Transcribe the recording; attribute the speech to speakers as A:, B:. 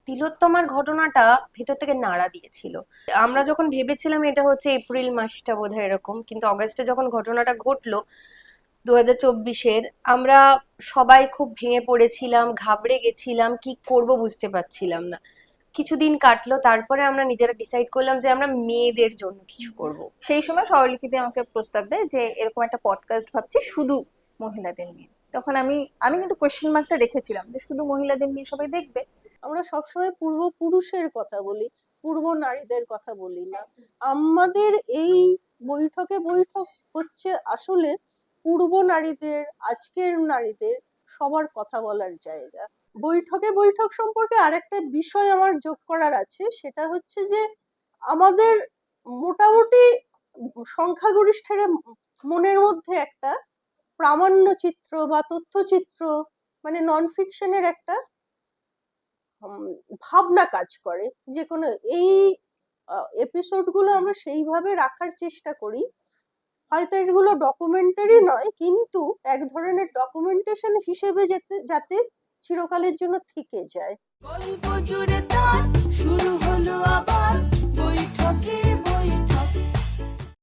A: তিলোত্তমার ঘটনাটা ভেতর থেকে নাড়া দিয়েছিল। আমরা যখন ভেবেছিলাম এটা হচ্ছে এপ্রিল মাসটা বোধহয় এরকম, কিন্তু অগাস্টে যখন ঘটনাটা ঘটলো 2024-এর, আমরা সবাই খুব ভেঙে পড়েছিলাম, ঘাবড়ে গেছিলাম, কি করব বুঝতে পারছিলাম না। কিছুদিন কাটলো, তারপরে আমরা নিজেরা ডিসাইড করলাম যে আমরা মেয়েদের জন্য কিছু করব।
B: সেই সময় স্বরলিখিতে আমাকে প্রস্তাব দেয় যে এরকম একটা পডকাস্ট ভাবছি শুধু মহিলাদের নিয়ে। তখন আমি আমি কিন্তু কোয়েশ্চেন মার্কটা রেখেছিলাম যে শুধু মহিলাদের নিয়ে সবাই দেখবে।
C: আমরা সবসময় পূর্বপুরুষের কথা বলি, পূর্ব নারীদের কথা বলি না। আমাদের এই বৈঠক হচ্ছে আসলে পূর্ব নারীদের, আজকের নারীদের সবার কথা বলার জায়গা। বৈঠক সম্পর্কে আরেকটা বিষয় আমার যোগ করার আছে, সেটা হচ্ছে যে আমাদের মোটামুটি সংখ্যাগরিষ্ঠের মনের মধ্যে একটা প্রামাণ্য চিত্র বা তথ্যচিত্র, মানে নন ফিকশনের একটা ভাবনা কাজ করে। যে কোনো এই এপিসোডগুলো আমরা সেইভাবে রাখার চেষ্টা করি, হয়তো এগুলো ডকুমেন্টারি নয়, কিন্তু এক ধরনের ডকুমেন্টেশন হিসেবে যাতে চিরকালের জন্য থেকে যায়। গল্প জুড়ে